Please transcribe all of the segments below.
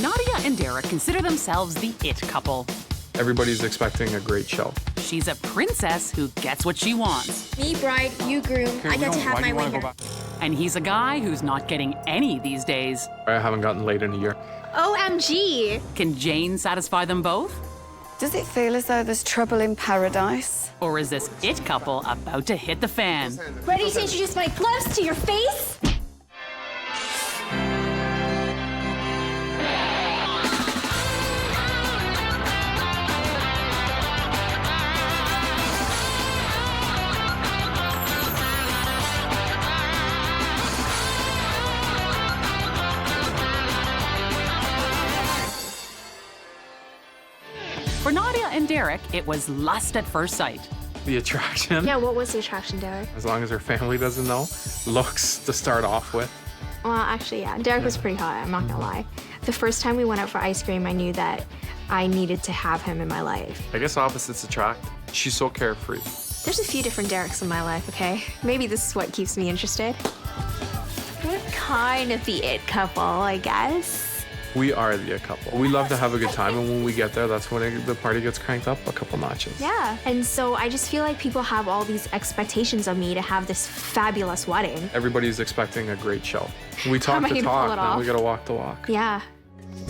Nadia and Derek consider themselves the it couple. Everybody's expecting a great show. She's a princess who gets what she wants. Me bride, you groom. I get to have my way here. And he's a guy who's not getting any these days. I haven't gotten laid in a year. OMG. Can Jane satisfy them both? Does it feel as though there's trouble in paradise? Or is this it couple about to hit the fan? Ready to introduce my gloves to your face? For Nadia and Derek, it was lust at first sight. The attraction, Yeah, what was the attraction, Derek? as long as her family doesn't know, looks to start off with. Well, actually, yeah. Derek was pretty hot, I'm not gonna lie. The first time we went out for ice cream, I knew that I needed to have him in my life. I guess opposites attract. She's so carefree. There's a few different Dereks in my life, okay? Maybe this is what keeps me interested. We're kind of the it couple, I guess. We are the couple. We love to have a good time, and when we get there, that's when the party gets cranked up a couple notches. Yeah, and so I just feel like people have all these expectations of me to have this fabulous wedding. Everybody's expecting a great show. We How talk am I the gonna talk, pull it and we off? gotta walk the walk. Yeah.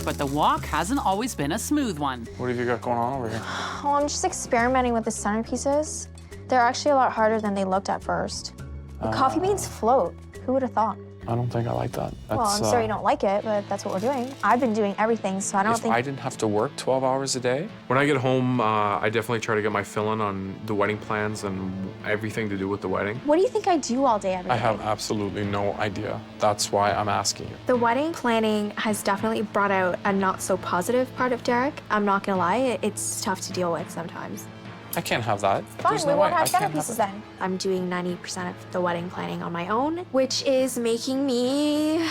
But the walk hasn't always been a smooth one. What have you got going on over here? Well, I'm just experimenting with the centerpieces. They're actually a lot harder than they looked at first. The coffee beans float. Who would have thought? I don't think I like that. Well, I'm sorry you don't like it, but that's what we're doing. I've been doing everything, so I don't If think... I didn't have to work 12 hours a day, When I get home, I definitely try to get my fill in on the wedding plans and everything to do with the wedding. What do you think I do all day, every day? I have absolutely no idea. That's why I'm asking you. The wedding planning has definitely brought out a not so positive part of Derek. I'm not gonna lie, it's tough to deal with sometimes. I can't have that. Fine, There's we no won't way. have I can't centerpieces it. then. I'm doing 90% of the wedding planning on my own, which is making me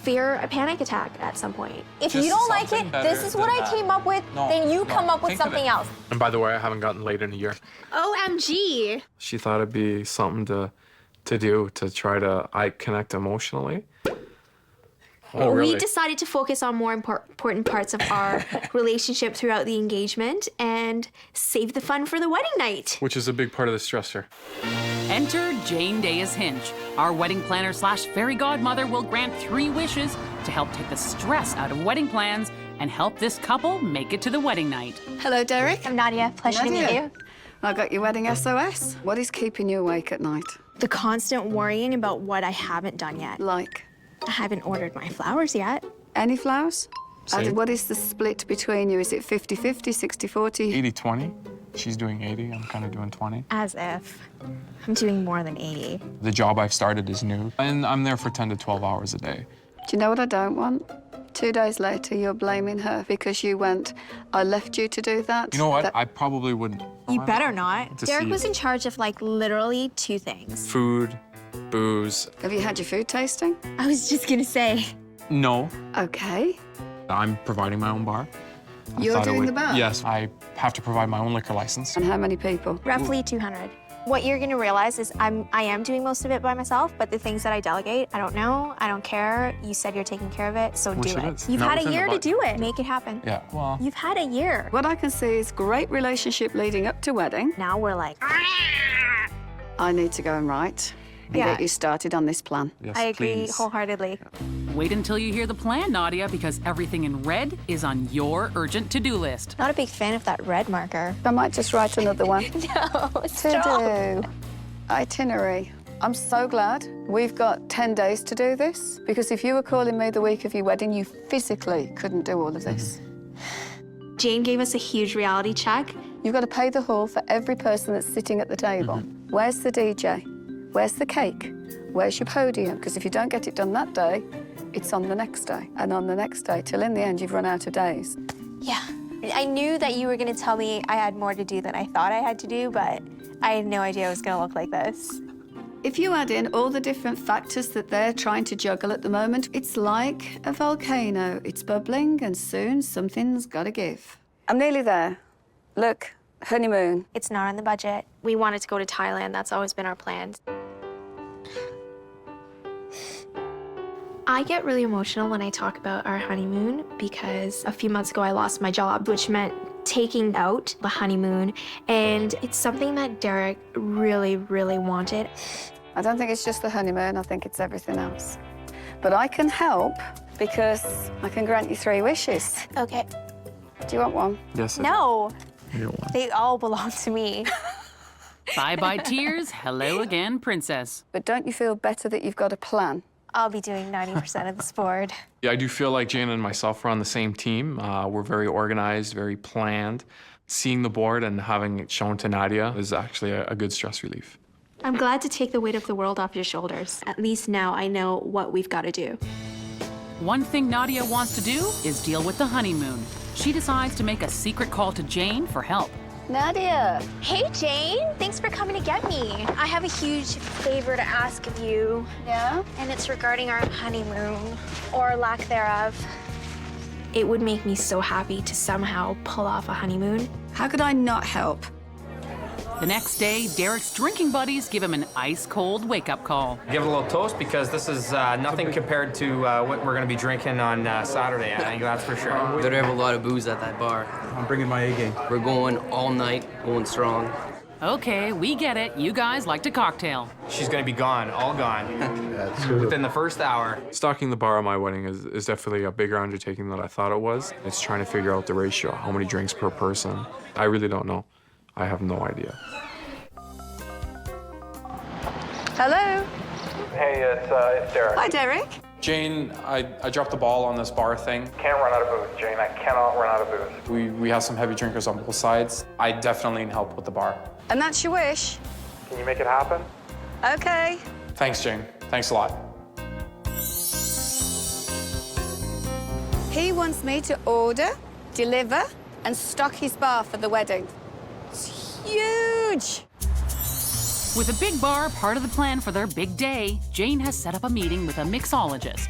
fear a panic attack at some point. If Just you don't like something it, better this is what than I that. came up with, No, then you no, come up with think of something it. else. And by the way, I haven't gotten laid in a year. OMG. She thought it'd be something to do to try to connect emotionally. Oh, really? We decided to focus on more important parts of our relationship throughout the engagement and save the fun for the wedding night. Which is a big part of the stressor. Enter Jane Deas Hinch. Our wedding planner / fairy godmother will grant 3 wishes to help take the stress out of wedding plans and help this couple make it to the wedding night. Hello, Derek. I'm Nadia. Pleasure to meet Nadia. you. I got your wedding SOS. What is keeping you awake at night? The constant worrying about what I haven't done yet. Like, I haven't ordered my flowers yet. any flowers? Same. And what is the split between you? Is it 50-50, 60-40? 80-20. She's doing 80, I'm kind of doing 20. As if. I'm doing more than 80. The job I've started is new, and I'm there for 10 to 12 hours a day. Do you know what I don't want? 2 days later, you're blaming her because you went, I left you to do that. You know what? That- I probably wouldn't. You better not. To Derek see was it. in charge of like literally 2 things. Food, booze. Have you had your food tasting? I was just gonna say. No. Okay. I'm providing my own bar. I You're thought it doing would- the bar? Yes, I have to provide my own liquor license. And how many people? Roughly 200. What you're gonna realize is I am doing most of it by myself, but the things that I delegate, I don't know, I don't care. You said you're taking care of it, so Which do it it. is. You've Not had a within the year to budget. do it. Make it happen. Yeah, well, You've had a year. What I can see is great relationship leading up to wedding. Now we're like, I need to go and write and Yeah. get you started on this plan. yes, I agree please. wholeheartedly. Wait until you hear the plan, Nadia, because everything in red is on your urgent to-do list. Not a big fan of that red marker. I might just write another one. No, To stop. do. Itinerary. I'm so glad we've got 10 days to do this, because if you were calling me the week of your wedding, you physically couldn't do all of this. Jane gave us a huge reality check. You've got to pay the hall for every person that's sitting at the table. Where's the DJ? Where's the cake? Where's your podium? Because if you don't get it done that day, it's on the next day, and on the next day, till in the end you've run out of days. Yeah. I knew that you were gonna tell me I had more to do than I thought I had to do, but I had no idea it was gonna look like this. If you add in all the different factors that they're trying to juggle at the moment, it's like a volcano. It's bubbling, and soon something's got to give. I'm nearly there. Look, honeymoon. It's not on the budget. We wanted to go to Thailand. That's always been our plan. I get really emotional when I talk about our honeymoon because a few months ago I lost my job, which meant taking out the honeymoon, and it's something that Derek really, really wanted. I don't think it's just the honeymoon, I think it's everything else. But I can help because I can grant you 3 wishes. Okay. Do you want one? Yes. No, I do want. they all belong to me. Bye-bye tears. Hello again, princess. But don't you feel better that you've got a plan? I'll be doing 90% of this board. Yeah, I do feel like Jane and myself are on the same team. We're very organized, very planned. Seeing the board and having it shown to Nadia is actually a good stress relief. I'm glad to take the weight of the world off your shoulders. At least now I know what we've got to do. One thing Nadia wants to do is deal with the honeymoon. She decides to make a secret call to Jane for help. Nadia! Hey, Jane. Thanks for coming to get me. I have a huge favor to ask of you. Yeah? And it's regarding our honeymoon, or lack thereof. It would make me so happy to somehow pull off a honeymoon. How could I not help? The next day, Derek's drinking buddies give him an ice-cold wake-up call. Give it a little toast because this is nothing compared to what we're going to be drinking on Saturday. I think that's for sure. Better have a lot of booze at that bar. I'm bringing my A game. We're going all night, going strong. Okay, we get it. You guys like to cocktail. She's going to be gone, all gone, within the first hour. Stocking the bar at my wedding is definitely a bigger undertaking than I thought it was. It's trying to figure out the ratio, how many drinks per person. I really don't know. I have no idea. Hello? Hey, it's Derek. Hi, Derek. Jane, I dropped the ball on this bar thing. Can't run out of booze, Jane. I cannot run out of booze. We have some heavy drinkers on both sides. I definitely need help with the bar. And that's your wish? Can you make it happen? Okay. Thanks, Jane. Thanks a lot. He wants me to order, deliver, and stock his bar for the wedding. It's huge. With a big bar part of the plan for their big day, Jane has set up a meeting with a mixologist.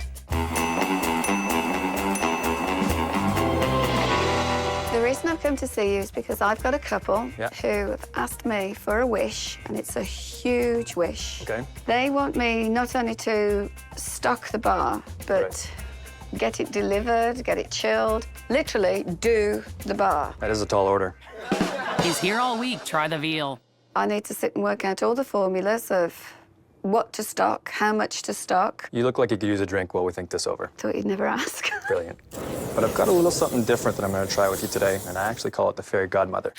The reason I've come to see you is because I've got a couple who have asked me for a wish, and it's a huge wish. Okay. They want me not only to stock the bar, but get it delivered, get it chilled, literally do the bar. That is a tall order. He's here all week. Try the veal. I need to sit and work out all the formulas of what to stock, how much to stock. You look like you could use a drink while we think this over. Thought you'd never ask. Brilliant. But I've got a little something different that I'm going to try with you today, and I actually call it the fairy godmother.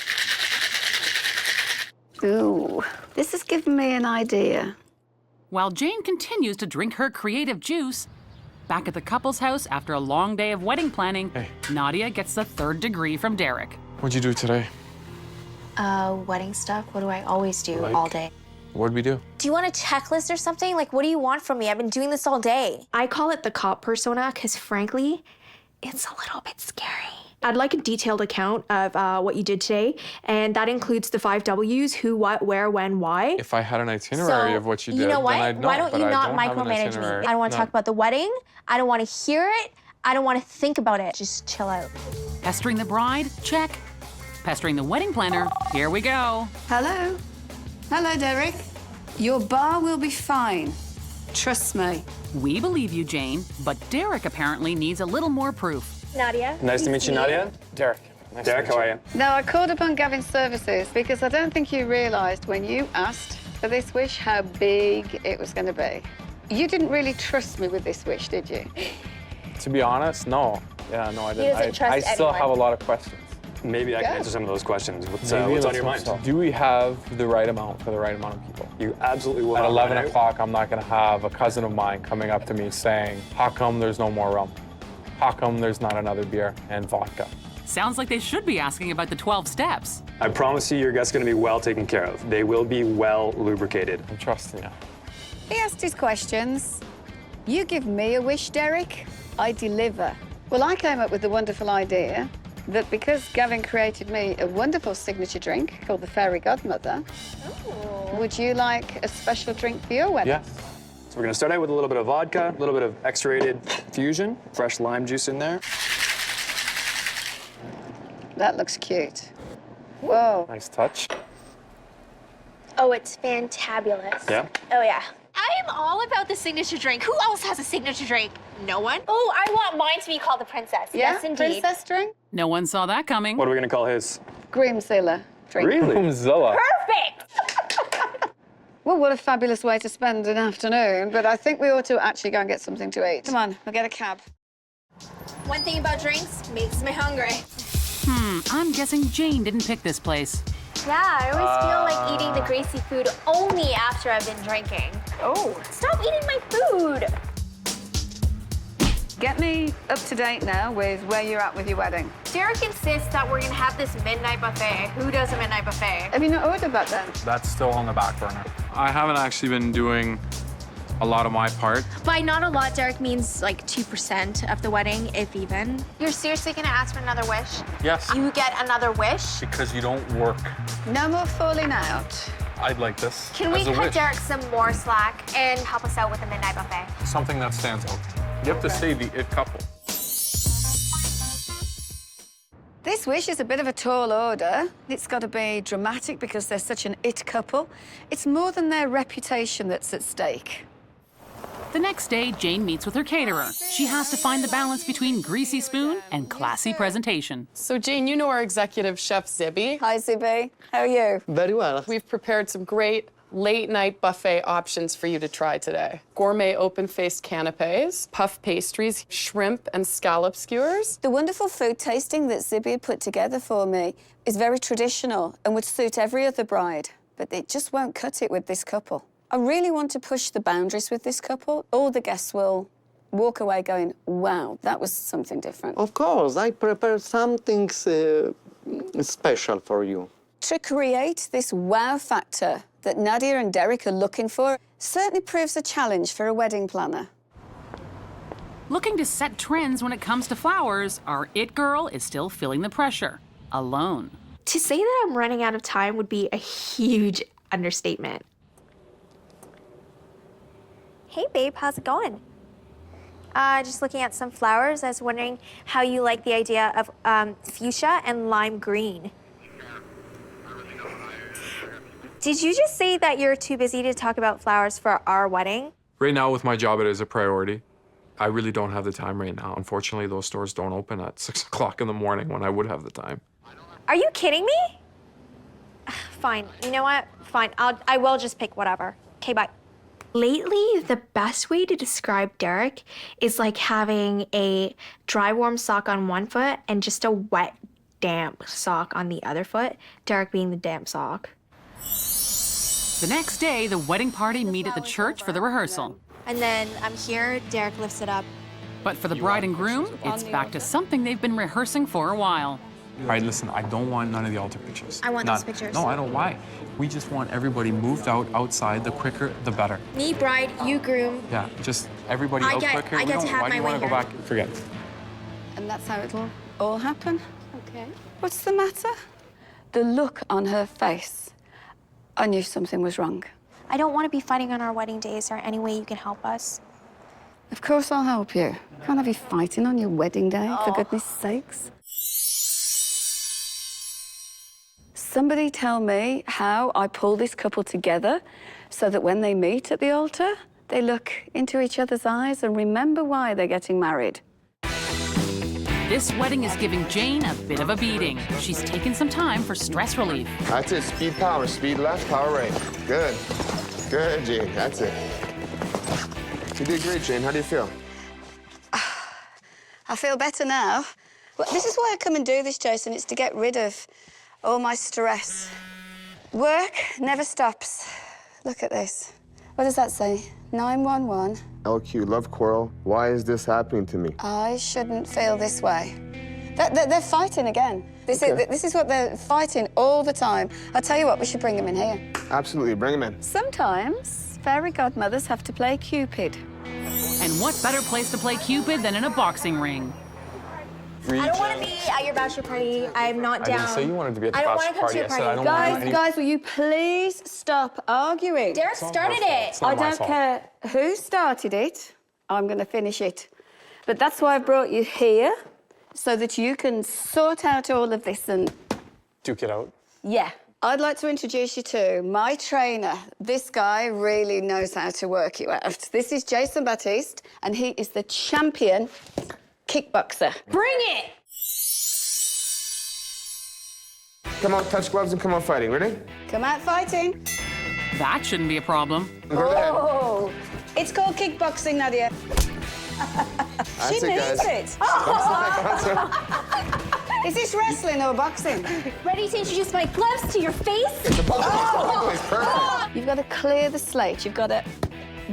Ooh, this has given me an idea. While Jane continues to drink her creative juice, back at the couple's house after a long day of wedding planning, Nadia gets the 3rd degree from Derek. What'd you do today? Wedding stuff. What do I always do all day? What'd we do? Do you want a checklist or something? Like, what do you want from me? I've been doing this all day. I call it the cop persona because, frankly, it's a little bit scary. I'd like a detailed account of what you did today, and that includes the 5 W's: who, what, where, when, why. If I had an itinerary of what you did, you know what? then I'd know. Why don't but you I not don't have an micromanage me? itinerary. I don't want to talk about the wedding. I don't want to hear it. I don't want to think about it. Just chill out. Pestering the bride? Check. Pestering the wedding planner? Here we go. Hello? Hello, Derek. Your bar will be fine. Trust me. We believe you, Jane, but Derek apparently needs a little more proof. Nadia. Nice to meet you, Nadia. Derek. Derek, how are you? Now, I called upon Gavin's services because I don't think you realised when you asked for this wish how big it was going to be. You didn't really trust me with this wish, did you? To be honest, no. Yeah, no, I didn't. doesn't trust I still anyone. have a lot of questions. Maybe I can answer some of those questions. What's on your mind? Do we have the right amount for the right amount of people? You absolutely will. At not 11 run out. o'clock, I'm not going to have a cousin of mine coming up to me saying, how come there's no more rum? How come there's not another beer and vodka? Sounds like they should be asking about the 12 steps. I promise you, your guests are going to be well taken care of. They will be well lubricated. I'm trusting you. He asked his questions. You give me a wish, Derek, I deliver. Well, I came up with the wonderful idea that because Gavin created me a wonderful signature drink called the Fairy Godmother, would you like a special drink for your wedding? Yes. So we're going to start out with a little bit of vodka, a little bit of X-rated fusion, fresh lime juice in there. That looks cute. Whoa. Nice touch. Oh, it's fantabulous. Yeah? Oh, yeah. I am all about the signature drink. Who else has a signature drink? No one? Oh, I want mine to be called the princess. Yeah? Yes, indeed. Princess drink? No one saw that coming. What are we going to call his? Groomzilla drink. Really? Groomzilla. Perfect! Well, what a fabulous way to spend an afternoon, but I think we ought to actually go and get something to eat. Come on, we'll get a cab. One thing about drinks makes me hungry. I'm guessing Jane didn't pick this place. Yeah, I always feel like eating the greasy food only after I've been drinking. Oh, stop eating my food! Get me up to date now with where you're at with your wedding. Derek insists that we're gonna have this midnight buffet. Who does a midnight buffet? Have you not ordered that then? That's still on the back burner. I haven't actually been doing a lot of my part. By not a lot, Derek means like 2% of the wedding, if even. You're seriously gonna ask for another wish? Yes. You get another wish? Because you don't work. No more falling out. I'd like this. Can we as a cut wish. Derek some more slack and help us out with the midnight buffet? Something that stands out. You have to say the it couple. This wish is a bit of a tall order. It's got to be dramatic because they're such an it couple. It's more than their reputation that's at stake. The next day, Jane meets with her caterer. She has to find the balance between greasy spoon and classy presentation. So, Jane, you know our executive chef, Zibby. Hi, Zibby. How are you? Very well. We've prepared some great late-night buffet options for you to try today. Gourmet open-faced canapes, puff pastries, shrimp and scallop skewers. The wonderful food tasting that Zibby had put together for me is very traditional and would suit every other bride, but it just won't cut it with this couple. I really want to push the boundaries with this couple. All the guests will walk away going, wow, that was something different. Of course, I prepare something special for you. To create this wow factor that Nadia and Derek are looking for certainly proves a challenge for a wedding planner. Looking to set trends when it comes to flowers, our it girl is still feeling the pressure, alone. To say that I'm running out of time would be a huge understatement. Hey, babe, how's it going? Just looking at some flowers. I was wondering how you like the idea of fuchsia and lime green. Did you just say that you're too busy to talk about flowers for our wedding? Right now, with my job, it is a priority. I really don't have the time right now. Unfortunately, those stores don't open at 6 o'clock in the morning when I would have the time. Are you kidding me? Fine. You know what? Fine. I will just pick whatever. Okay, bye. Lately, the best way to describe Derek is like having a dry, warm sock on one foot and just a wet, damp sock on the other foot. Derek being the damp sock. The next day, the wedding party meet at the church for the rehearsal. And then I'm here, Derek lifts it up. But for the bride and groom, it's back to something they've been rehearsing for a while. All right, listen, I don't want none of the altar pictures. I want those pictures. No, I don't. Why? We just want everybody moved out outside. The quicker, the better. Me, bride, you, groom. Yeah, just everybody out quicker. I get to have Why do my you way want to go here. back? Forget it. And that's how it'll all happen. Okay. What's the matter? The look on her face. I knew something was wrong. I don't want to be fighting on our wedding day. Is there any way you can help us? Of course I'll help you. Can't have you fighting on your wedding day, for goodness sakes. Somebody tell me how I pull this couple together so that when they meet at the altar, they look into each other's eyes and remember why they're getting married. This wedding is giving Jane a bit of a beating. She's taken some time for stress relief. That's it. Speed power. Speed left, power right. Good. Good, Jane. That's it. You did great, Jane. How do you feel? I feel better now. Well, this is why I come and do this, Jason. It's to get rid of all my stress. Work never stops. Look at this. What does that say? 911. LQ, love quarrel. Why is this happening to me? I shouldn't feel this way. They're fighting again. This is what they're fighting all the time. I'll tell you what, we should bring them in here. Absolutely, bring him in. Sometimes fairy godmothers have to play Cupid. And what better place to play Cupid than in a boxing ring? I don't want to be at your bachelor party. I'm not down. I didn't say you wanted to be at the I don't bachelor want to come party. to your I said party. I don't want any... Guys, will you please stop arguing? Derek started it. It's not I my don't fault. care who started it. I'm going to finish it. But that's why I brought you here, so that you can sort out all of this and... Duke it out. Yeah, I'd like to introduce you to my trainer. This guy really knows how to work you out. This is Jason Baptiste, and he is the champion kickboxer. Bring it! Come on, touch gloves and come on fighting. Ready? Come out fighting. That shouldn't be a problem. Oh, it's called kickboxing, Nadia. She knows it. Is this wrestling or boxing? Ready to introduce my gloves to your face? It's a box. It's perfect. You've got to clear the slate. You've got to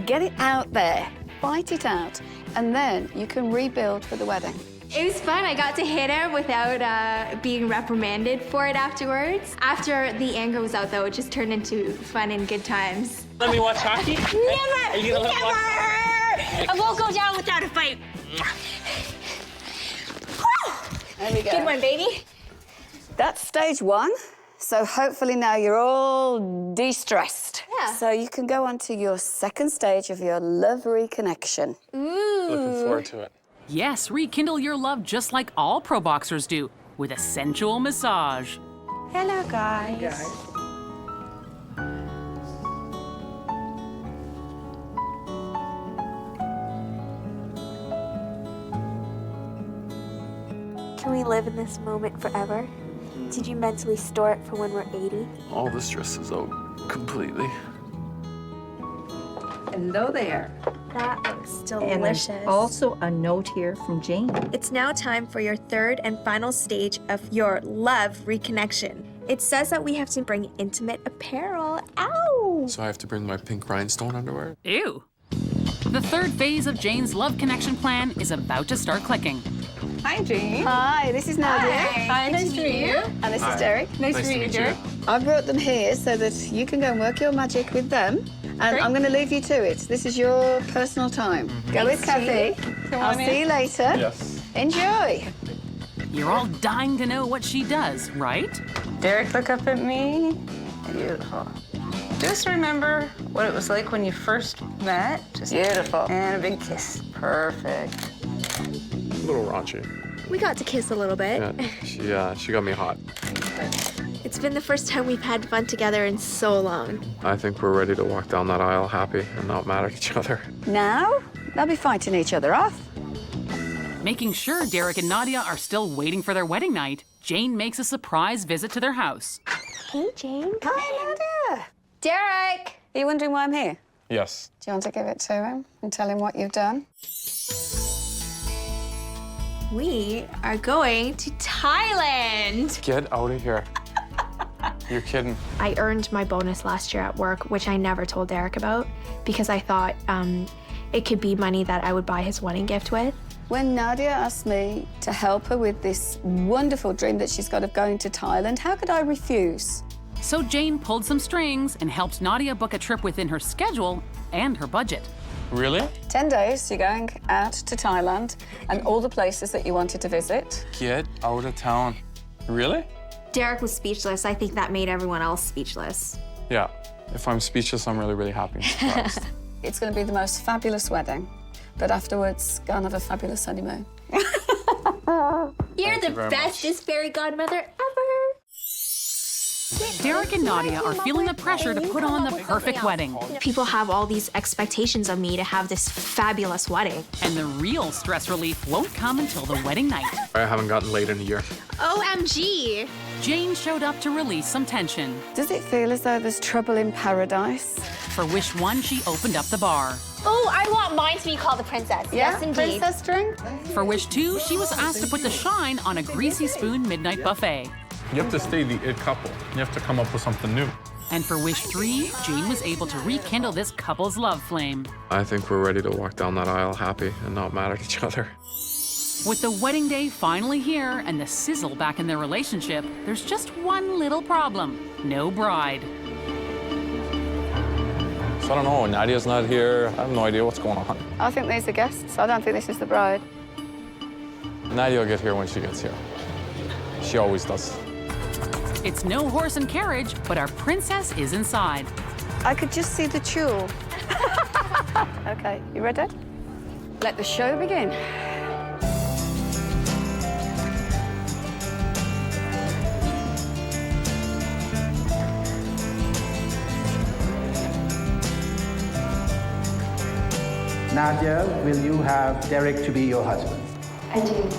get it out there, fight it out, and then you can rebuild for the wedding. It was fun. I got to hit her without being reprimanded for it afterwards. After the anger was out, though, it just turned into fun and good times. Let me watch hockey? Never! Are you gonna let me Never! I won't go down without a fight. There we go. Good one, baby. That's stage one. So hopefully now you're all de-stressed. Yeah. So you can go on to your second stage of your love reconnection. Ooh. Looking forward to it. Yes, rekindle your love just like all pro boxers do, with a sensual massage. Hello, guys. Can we live in this moment forever? Did you mentally store it for when we're 80? All the stress is out completely. Hello there. That looks And there's delicious. also a note here from Jane. It's now time for your third and final stage of your love reconnection. It says that we have to bring intimate apparel. Ow! So I have to bring my pink rhinestone underwear? Ew. The third phase of Jane's love connection plan is about to start clicking. Hi, Jane. Hi, this is Nadia. Hi, nice to meet you. And this Hi. is Derek. Nice to meet you, Derek. I brought them here so that you can go and work your magic with them. And I'm going to leave you to it. This is your personal time. Go with Kathy. I'll see you later. Yes. Enjoy. You're all dying to know what she does, right? Derek, look up at me. Beautiful. Just remember what it was like when you first met. Just beautiful. And a big kiss. Perfect. A little raunchy. We got to kiss a little bit. Yeah, she got me hot. It's been the first time we've had fun together in so long. I think we're ready to walk down that aisle happy and not mad at each other. Now, they'll be fighting each other off. Making sure Derek and Nadia are still waiting for their wedding night, Jane makes a surprise visit to their house. Hey, Jane. Hi, Nadia. Derek! Are you wondering why I'm here? Yes. Do you want to give it to him and tell him what you've done? We are going to Thailand. Get out of here. You're kidding. I earned my bonus last year at work, which I never told Derek about because I thought it could be money that I would buy his wedding gift with. When Nadia asked me to help her with this wonderful dream that she's got of going to Thailand, how could I refuse? So Jane pulled some strings and helped Nadia book a trip within her schedule and her budget. Really? 10 days, you're going out to Thailand and all the places that you wanted to visit. Get out of town. Really? Derek was speechless. I think that made everyone else speechless. Yeah. If I'm speechless, I'm really, really happy and surprised. It's going to be the most fabulous wedding, but afterwards, go and have a fabulous honeymoon. You're the very bestest fairy godmother ever. Derek and Nadia are feeling the pressure to put on the perfect wedding. People have all these expectations of me to have this fabulous wedding. And the real stress relief won't come until the wedding night. I haven't gotten laid in a year. OMG! Jane showed up to release some tension. Does it feel as though there's trouble in paradise? For wish one, she opened up the bar. Oh, I want mine to be called the princess. Yes, indeed. Princess drink? For wish two, she was asked to put the shine on a greasy spoon midnight buffet. You have to stay the it couple. You have to come up with something new. And for wish three, Jane was able to rekindle this couple's love flame. I think we're ready to walk down that aisle happy and not mad at each other. With the wedding day finally here and the sizzle back in their relationship, there's just one little problem. No bride. So I don't know. Nadia's not here. I have no idea what's going on. I think these are guests. I don't think this is the bride. Nadia will get here when she gets here. She always does. It's no horse and carriage, but our princess is inside. I could just see the tulle. Okay, you ready? Let the show begin. Nadia, will you have Derek to be your husband? I do.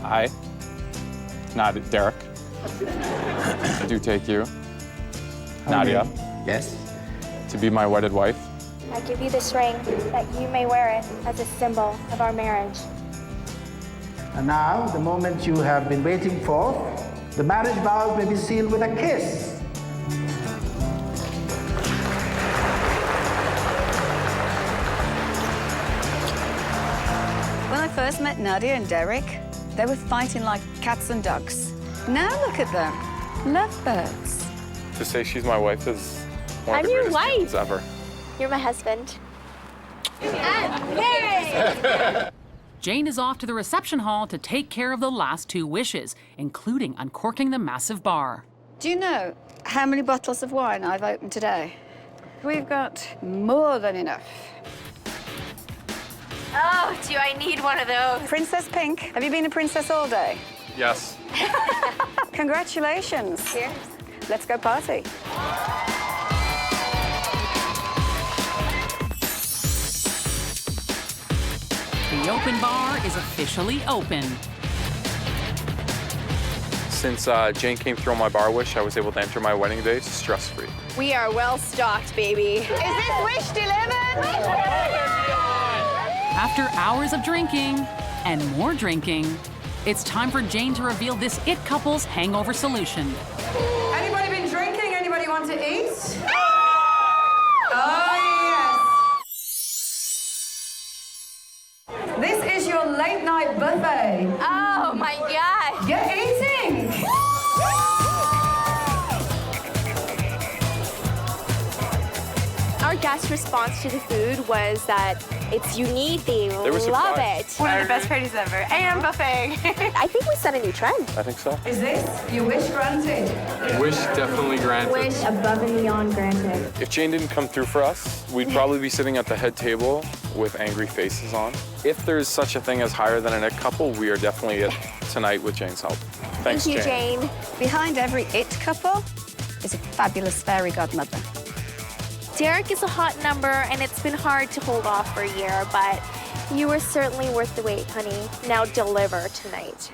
I, not Derek, do take you, Nadia, Yes. to be my wedded wife. I give you this ring that you may wear it as a symbol of our marriage. And now, the moment you have been waiting for, the marriage vows may be sealed with a kiss. When I first met Nadia and Derek, they were fighting like cats and dogs. Now look at them, lovebirds. To say she's my wife is one I'm of the your greatest feelings wife. ever. You're my husband. Jane is off to the reception hall to take care of the last 2 wishes, including uncorking the massive bar. Do you know how many bottles of wine I've opened today? We've got more than enough. Oh, do I need one of those? Princess Pink, have you been a princess all day? Yes. Congratulations. Cheers. Let's go party. The open bar is officially open. Since Jane came through on my bar wish, I was able to enter my wedding day stress-free. We are well stocked, baby. Is this wish delivered? After hours of drinking and more drinking, it's time for Jane to reveal this it couple's hangover solution. Anybody been drinking? Anybody want to eat? Oh, yes. This is your late night buffet. Oh my God. Get eating. Our guest response to the food was that it's unique, they were love surprised. it. One of the best parties ever. And buffet. I think we set a new trend. I think so. Is this your wish granted? Wish definitely granted. Wish above and beyond granted. If Jane didn't come through for us, we'd probably be sitting at the head table with angry faces on. If there's such a thing as higher than an it couple, we are definitely it tonight with Jane's help. Thanks, Thank you, Jane. Behind every it couple is a fabulous fairy godmother. Derek is a hot number, and it's been hard to hold off for a year, but you were certainly worth the wait, honey. Now deliver tonight.